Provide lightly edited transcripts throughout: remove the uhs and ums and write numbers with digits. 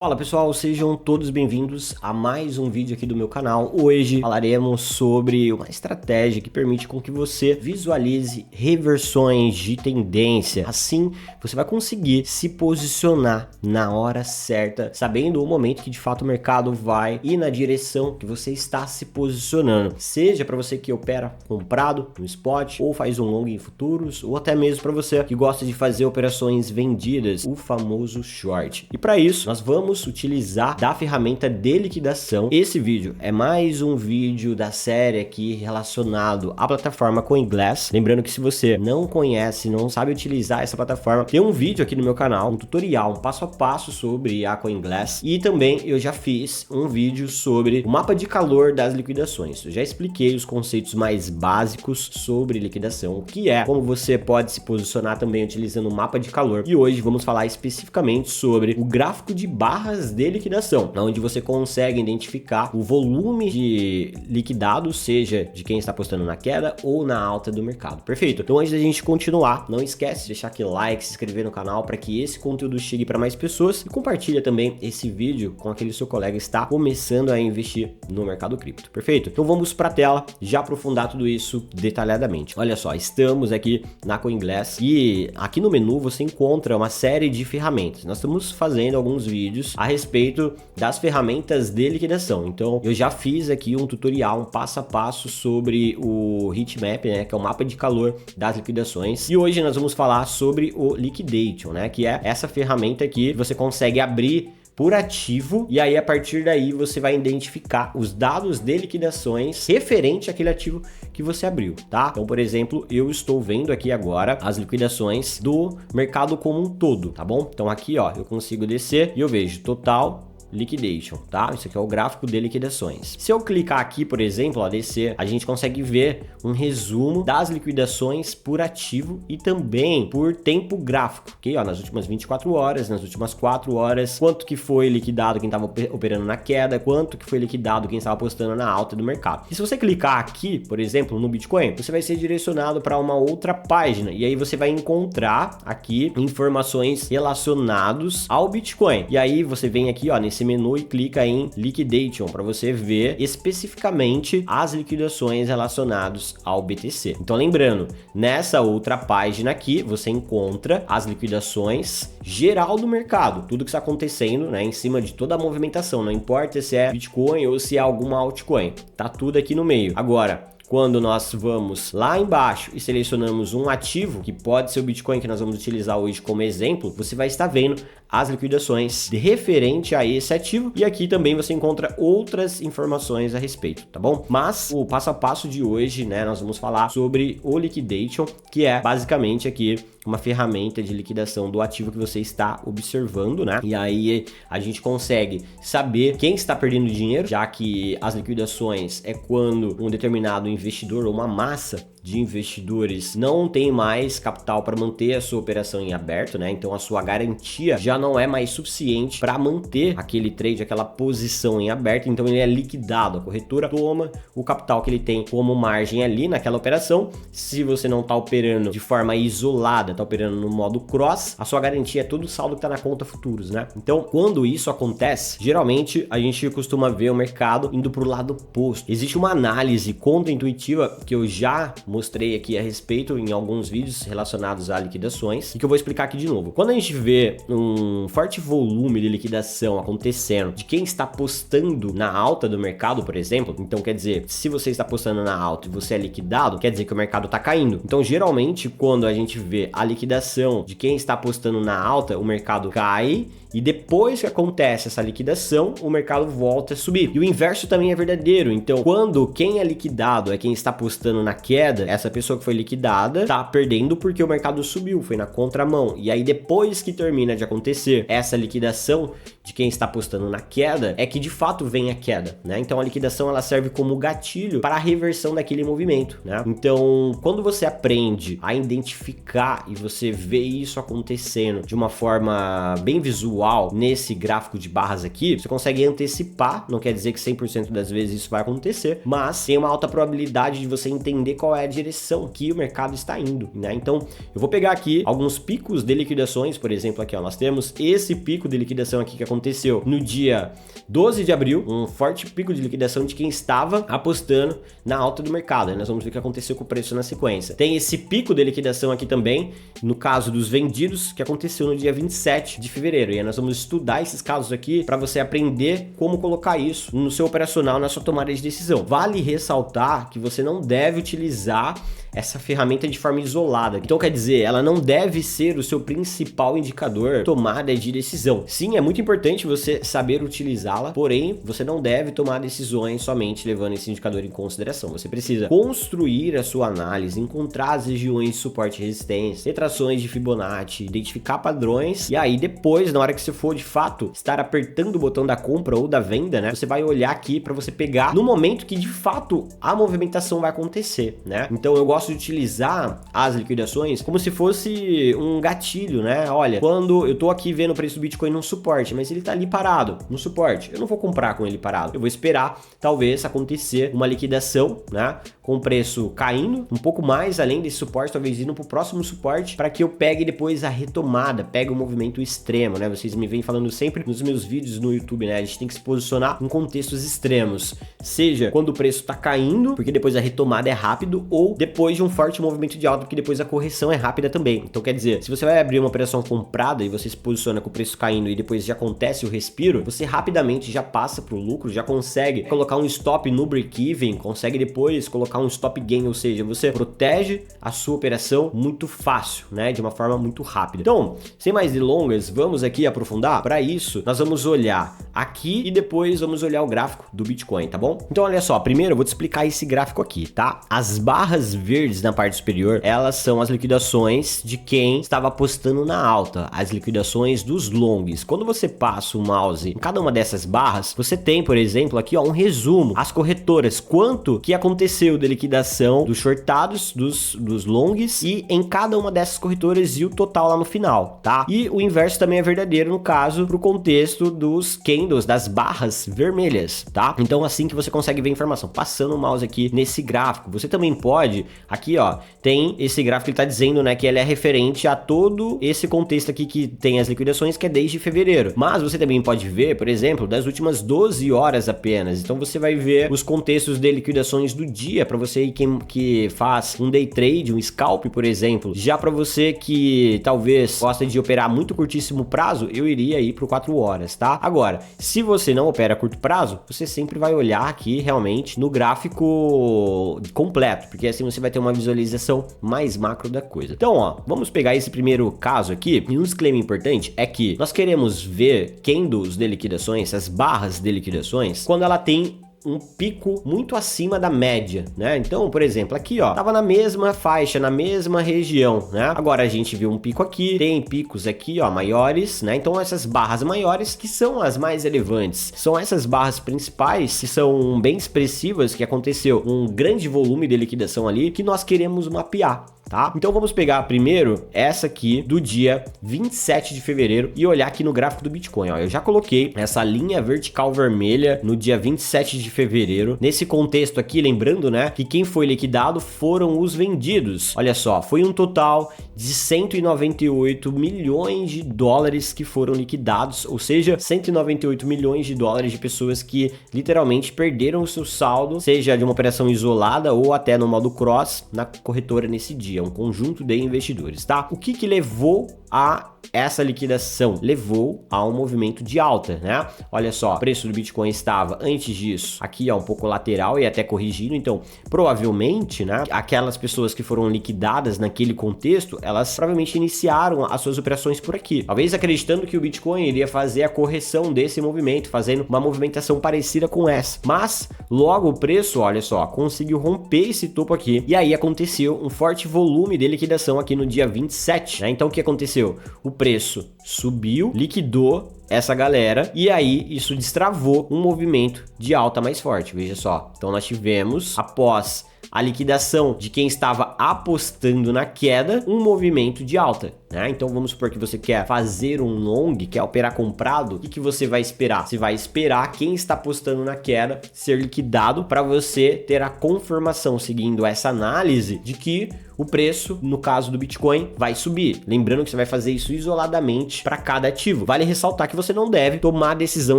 Fala pessoal, sejam todos bem-vindos a mais um vídeo aqui do meu canal. Hoje falaremos sobre uma estratégia que permite com que você visualize reversões de tendência. Assim, você vai conseguir se posicionar na hora certa, sabendo o momento que de fato o mercado vai ir na direção que você está se posicionando. Seja para você que opera comprado no spot, ou faz um long em futuros, ou até mesmo para você que gosta de fazer operações vendidas, o famoso short. E para isso, nós vamos utilizar da ferramenta de liquidação. Esse vídeo é mais um vídeo da série aqui relacionado à plataforma CoinGlass. Lembrando que se você não conhece, não sabe utilizar essa plataforma, tem um vídeo aqui no meu canal, um tutorial, um passo a passo sobre a CoinGlass. E também eu já fiz um vídeo sobre o mapa de calor das liquidações. Eu já expliquei os conceitos mais básicos sobre liquidação, o que é, como você pode se posicionar também utilizando o mapa de calor. E hoje vamos falar especificamente sobre o gráfico de barras de liquidação, onde você consegue identificar o volume de liquidado, seja de quem está apostando na queda ou na alta do mercado. Perfeito? Então antes da gente continuar, não esquece de deixar aquele like, se inscrever no canal para que esse conteúdo chegue para mais pessoas e compartilha também esse vídeo com aquele seu colega que está começando a investir no mercado cripto. Perfeito? Então vamos para a tela, já aprofundar tudo isso detalhadamente. Olha só, estamos aqui na CoinGlass e aqui no menu você encontra uma série de ferramentas. Nós estamos fazendo alguns vídeos a respeito das ferramentas de liquidação. Então eu já fiz aqui um tutorial, um passo a passo sobre o heatmap, né, que é o mapa de calor das liquidações. E hoje nós vamos falar sobre o liquidation, né, que é essa ferramenta que você consegue abrir por ativo, e aí a partir daí você vai identificar os dados de liquidações referente àquele ativo que você abriu, tá? Então, por exemplo, eu estou vendo aqui agora as liquidações do mercado como um todo, tá bom? Então aqui, ó, eu consigo descer e eu vejo total liquidation, tá? Isso aqui é o gráfico de liquidações. Se eu clicar aqui, por exemplo, ó, descer, a gente consegue ver um resumo das liquidações por ativo e também por tempo gráfico, ok? Ó, nas últimas 24 horas, nas últimas 4 horas, quanto que foi liquidado quem estava operando na queda, quanto que foi liquidado quem estava apostando na alta do mercado. E se você clicar aqui, por exemplo, no Bitcoin, você vai ser direcionado para uma outra página e aí você vai encontrar aqui informações relacionadas ao Bitcoin. E aí você vem aqui, ó, nesse menu e clica em Liquidation para você ver especificamente as liquidações relacionadas ao BTC. Então lembrando, nessa outra página aqui você encontra as liquidações geral do mercado, tudo que está acontecendo, né, em cima de toda a movimentação, não importa se é Bitcoin ou se é alguma altcoin, tá tudo aqui no meio. Agora, quando nós vamos lá embaixo e selecionamos um ativo, que pode ser o Bitcoin que nós vamos utilizar hoje como exemplo, você vai estar vendo as liquidações de referente a esse ativo, e aqui também você encontra outras informações a respeito, tá bom? Mas o passo a passo de hoje, né, nós vamos falar sobre o liquidation, que é basicamente aqui uma ferramenta de liquidação do ativo que você está observando, né? E aí a gente consegue saber quem está perdendo dinheiro, já que as liquidações é quando um determinado investidor ou uma massa de investidores não tem mais capital para manter a sua operação em aberto, né? Então a sua garantia já não é mais suficiente para manter aquele trade, aquela posição em aberto, então ele é liquidado. A corretora toma o capital que ele tem como margem ali naquela operação. Se você não está operando de forma isolada, está operando no modo cross, a sua garantia é todo o saldo que está na conta futuros, né? Então quando isso acontece, geralmente a gente costuma ver o mercado indo para o lado oposto. Existe uma análise contra-intuitiva que eu já mostrei aqui a respeito em alguns vídeos relacionados a liquidações e que eu vou explicar aqui de novo. Quando a gente vê um forte volume de liquidação acontecendo de quem está apostando na alta do mercado, por exemplo, então quer dizer, se você está apostando na alta e você é liquidado, quer dizer que o mercado está caindo. Então geralmente quando a gente vê a liquidação de quem está apostando na alta, o mercado cai, e depois que acontece essa liquidação, o mercado volta a subir. E o inverso também é verdadeiro. Então, quando quem é liquidado é quem está apostando na queda, essa pessoa que foi liquidada está perdendo porque o mercado subiu, foi na contramão. E aí, depois que termina de acontecer essa liquidação de quem está apostando na queda, é que de fato vem a queda, né? Então, a liquidação ela serve como gatilho para a reversão daquele movimento, né? Então, quando você aprende a identificar e você vê isso acontecendo de uma forma bem visual, nesse gráfico de barras aqui, você consegue antecipar, não quer dizer que 100% das vezes isso vai acontecer, mas tem uma alta probabilidade de você entender qual é a direção que o mercado está indo, né? Então, eu vou pegar aqui alguns picos de liquidações, por exemplo, aqui, ó, nós temos esse pico de liquidação aqui que aconteceu aconteceu no dia 12 de abril, um forte pico de liquidação de quem estava apostando na alta do mercado. Nós vamos ver o que aconteceu com o preço na sequência. Tem esse pico de liquidação aqui também, no caso dos vendidos, que aconteceu no dia 27 de fevereiro. E aí nós vamos estudar esses casos aqui para você aprender como colocar isso no seu operacional, na sua tomada de decisão. Vale ressaltar que você não deve utilizar essa ferramenta de forma isolada. Então quer dizer, ela não deve ser o seu principal indicador de tomada de decisão. Sim, é muito importante você saber utilizá-la, porém você não deve tomar decisões somente levando esse indicador em consideração. Você precisa construir a sua análise, encontrar as regiões de suporte e resistência, retrações de Fibonacci, identificar padrões, e aí depois, na hora que você for de fato estar apertando o botão da compra ou da venda, né, você vai olhar aqui para você pegar no momento que de fato a movimentação vai acontecer, né? Então eu gosto de utilizar as liquidações como se fosse um gatilho, né? Olha, quando eu tô aqui vendo o preço do Bitcoin no suporte, mas ele tá ali parado no suporte, eu não vou comprar com ele parado, eu vou esperar talvez acontecer uma liquidação, né, com o preço caindo um pouco mais além desse suporte, talvez indo pro próximo suporte, para que eu pegue depois a retomada, pegue o movimento extremo, né? Vocês me vêm falando sempre nos meus vídeos no YouTube, né? A gente tem que se posicionar em contextos extremos, seja quando o preço tá caindo, porque depois a retomada é rápido, ou depois de um forte movimento de alta, porque depois a correção é rápida também. Então quer dizer, se você vai abrir uma operação comprada e você se posiciona com o preço caindo e depois já acontece o respiro, você rapidamente já passa pro lucro, já consegue colocar um stop no break-even, consegue depois colocar um stop gain, ou seja, você protege a sua operação muito fácil, né, de uma forma muito rápida. Então, sem mais delongas, vamos aqui aprofundar. Para isso, nós vamos olhar aqui e depois vamos olhar o gráfico do Bitcoin, tá bom? Então olha só, primeiro eu vou te explicar esse gráfico aqui, tá? As barras verdes na parte superior, elas são as liquidações de quem estava apostando na alta, as liquidações dos longs. Quando você passa o mouse em cada uma dessas barras, você tem, por exemplo, aqui ó, um resumo, as corretoras, quanto que aconteceu de liquidação dos shortados, dos longs, e em cada uma dessas corretoras e o total lá no final, tá? E o inverso também é verdadeiro no caso pro contexto dos candles, das barras vermelhas, tá? Então assim que você consegue ver a informação, passando o mouse aqui nesse gráfico. Você também pode, aqui ó, tem esse gráfico que ele tá dizendo, né, que ele é referente a todo esse contexto aqui que tem as liquidações, que é desde fevereiro. Mas você também pode ver, por exemplo, das últimas 12 horas apenas. Então você vai ver os contextos de liquidações do dia, para você que faz um day trade, um scalp, por exemplo. Já para você que talvez gosta de operar muito curtíssimo prazo, eu iria ir pro 4 horas, tá? Agora, se você não opera a curto prazo, você sempre vai olhar aqui realmente no gráfico completo, porque assim você vai ter uma visualização mais macro da coisa. Então, ó, vamos pegar esse primeiro caso aqui, e um disclaimer importante é que nós queremos ver candles de liquidações, as barras de liquidações, quando ela tem um pico muito acima da média, né? Então, por exemplo, aqui ó, tava na mesma faixa, na mesma região, né? Agora a gente viu um pico aqui, tem picos aqui ó, maiores, né? Então essas barras maiores que são as mais relevantes, são essas barras principais que são bem expressivas, que aconteceu um grande volume de liquidação ali, que nós queremos mapear. Tá? Então vamos pegar primeiro essa aqui do dia 27 de fevereiro e olhar aqui no gráfico do Bitcoin, ó. Eu já coloquei essa linha vertical vermelha no dia 27 de fevereiro. Nesse contexto aqui, lembrando, né, que quem foi liquidado foram os vendidos. Olha só, foi um total de 198 milhões de dólares que foram liquidados, ou seja, 198 milhões de dólares de pessoas que literalmente perderam o seu saldo, seja de uma operação isolada ou até no modo cross na corretora nesse dia. Um conjunto de investidores, tá? O que levou a essa liquidação? Levou a um movimento de alta, né? Olha só, o preço do Bitcoin estava antes disso aqui, ó, um pouco lateral e até corrigindo, então provavelmente, né, aquelas pessoas que foram liquidadas naquele contexto, elas provavelmente iniciaram as suas operações por aqui, talvez acreditando que o Bitcoin iria fazer a correção desse movimento, fazendo uma movimentação parecida com essa, mas logo o preço, olha só, conseguiu romper esse topo aqui, e aí aconteceu um forte volume de liquidação aqui no dia 27, né? Então o que aconteceu? O preço subiu, liquidou essa galera, e aí isso destravou um movimento de alta mais forte, veja só. Então nós tivemos, após a liquidação de quem estava apostando na queda, um movimento de alta. né? Então vamos supor que você quer fazer um long, quer operar comprado, o que você vai esperar? Você vai esperar quem está apostando na queda ser liquidado para você ter a confirmação, seguindo essa análise, de que o preço, no caso do Bitcoin, vai subir. Lembrando que você vai fazer isso isoladamente para cada ativo. Vale ressaltar que você não deve tomar decisão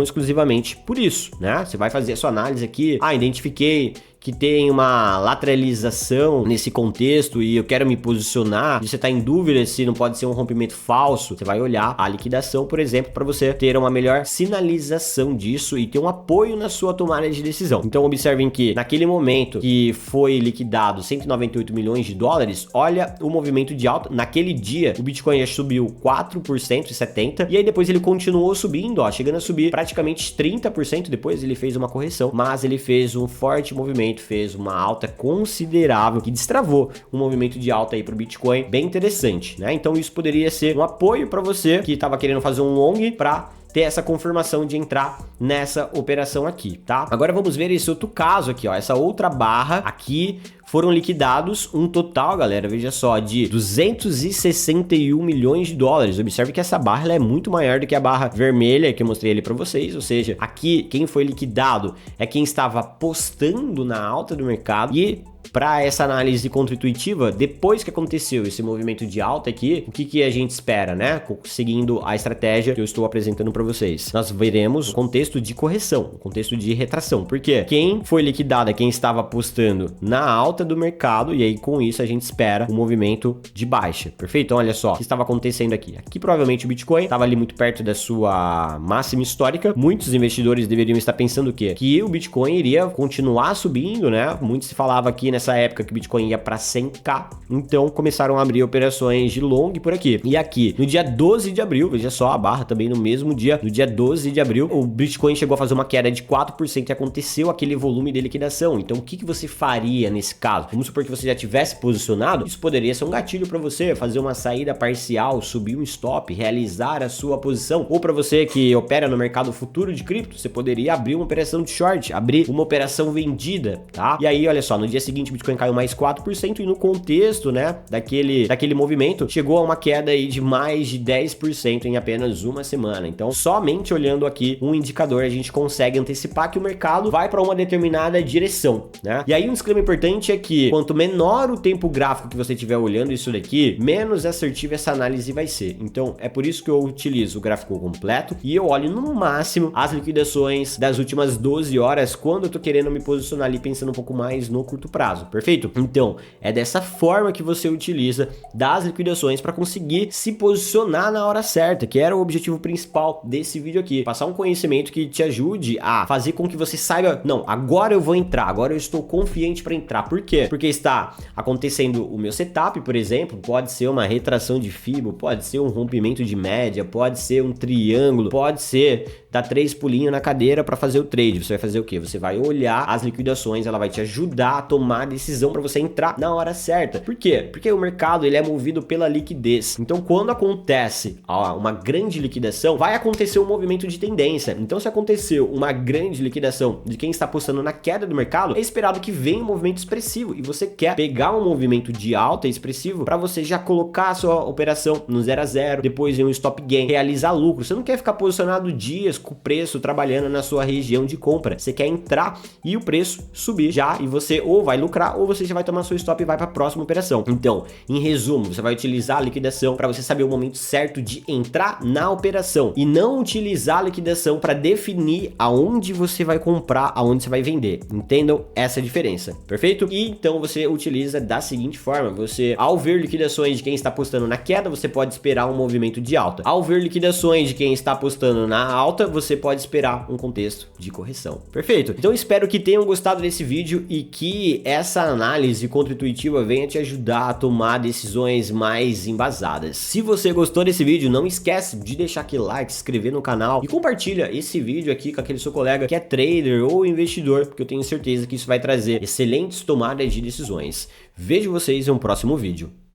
exclusivamente por isso, né? Você vai fazer a sua análise aqui, identifiquei que tem uma lateralização nesse contexto e eu quero me posicionar, e você está em dúvida se não pode ser um rompimento falso, você vai olhar a liquidação, por exemplo, para você ter uma melhor sinalização disso e ter um apoio na sua tomada de decisão. Então observem que naquele momento que foi liquidado 198 milhões de dólares, olha o movimento de alta. Naquele dia o Bitcoin já subiu 4% e 70%, e aí depois ele continuou subindo, chegando a subir praticamente 30%, depois ele fez uma correção, mas ele fez um forte movimento, fez uma alta considerável que destravou um movimento de alta aí para o Bitcoin bem interessante, né? Então isso poderia ser um apoio para você que estava querendo fazer um long para ter essa confirmação de entrar nessa operação aqui, tá? Agora vamos ver esse outro caso aqui, essa outra barra aqui. Foram liquidados um total, galera, veja só, de 261 milhões de dólares. Observe que essa barra ela é muito maior do que a barra vermelha que eu mostrei ali para vocês, ou seja, aqui quem foi liquidado é quem estava apostando na alta do mercado. E para essa análise contra-intuitiva, depois que aconteceu esse movimento de alta aqui, o que a gente espera, né? Seguindo a estratégia que eu estou apresentando para vocês. Nós veremos o contexto de correção, o contexto de retração, porque quem foi liquidado é quem estava apostando na alta do mercado, e aí com isso a gente espera um movimento de baixa, perfeito? Então olha só o que estava acontecendo aqui. Aqui provavelmente o Bitcoin estava ali muito perto da sua máxima histórica. Muitos investidores deveriam estar pensando o quê? Que o Bitcoin iria continuar subindo, né? Muito se falava aqui nessa época que o Bitcoin ia para 100k, então começaram a abrir operações de long por aqui. E aqui, no dia 12 de abril, veja só a barra também no mesmo dia, no dia 12 de abril, o Bitcoin chegou a fazer uma queda de 4% e aconteceu aquele volume de liquidação. Então o que você faria nesse caso? Vamos supor que você já tivesse posicionado, isso poderia ser um gatilho para você fazer uma saída parcial, subir um stop, realizar a sua posição. Ou para você que opera no mercado futuro de cripto, você poderia abrir uma operação de short, abrir uma operação vendida, tá? E aí, olha só, no dia seguinte o Bitcoin caiu mais 4% e no contexto, né, daquele movimento, chegou a uma queda aí de mais de 10% em apenas uma semana. Então, somente olhando aqui um indicador, a gente consegue antecipar que o mercado vai para uma determinada direção, né? E aí um disclaimer importante é que quanto menor o tempo gráfico que você estiver olhando isso daqui, menos assertiva essa análise vai ser. Então, é por isso que eu utilizo o gráfico completo e eu olho no máximo as liquidações das últimas 12 horas quando eu tô querendo me posicionar ali pensando um pouco mais no curto prazo, perfeito? Então, é dessa forma que você utiliza das liquidações para conseguir se posicionar na hora certa, que era o objetivo principal desse vídeo aqui, passar um conhecimento que te ajude a fazer com que você saiba, não, agora eu vou entrar, agora eu estou confiante para entrar. Por quê? Porque está acontecendo o meu setup, por exemplo, pode ser uma retração de Fibo, pode ser um rompimento de média, pode ser um triângulo, pode ser dar 3 pulinhos na cadeira para fazer o trade. Você vai fazer o quê? Você vai olhar as liquidações, ela vai te ajudar a tomar a decisão para você entrar na hora certa. Por quê? Porque o mercado ele é movido pela liquidez. Então, quando acontece uma grande liquidação, vai acontecer um movimento de tendência. Então, se aconteceu uma grande liquidação de quem está apostando na queda do mercado, é esperado que venha um movimento expressivo e você quer pegar um movimento de alta expressivo para você já colocar a sua operação no 0 a 0, depois em um stop gain, realizar lucro. Você não quer ficar posicionado dias com o preço trabalhando na sua região de compra. Você quer entrar e o preço subir já e você ou vai lucrar ou você já vai tomar seu stop e vai para a próxima operação. Então, em resumo, você vai utilizar a liquidação para você saber o momento certo de entrar na operação e não utilizar a liquidação para definir aonde você vai comprar, aonde você vai vender. Entendam essa diferença, perfeito? E então você utiliza da seguinte forma: você, ao ver liquidações de quem está apostando na queda, você pode esperar um movimento de alta. Ao ver liquidações de quem está apostando na alta, você pode esperar um contexto de correção. Perfeito? Então espero que tenham gostado desse vídeo e que essa análise contra-intuitiva venha te ajudar a tomar decisões mais embasadas. Se você gostou desse vídeo, não esquece de deixar aquele like, se inscrever no canal e compartilha esse vídeo aqui com aquele seu colega que é trader ou investidor, porque eu tenho certeza que isso vai trazer excelentes tomadas de decisões. Vejo vocês em um próximo vídeo.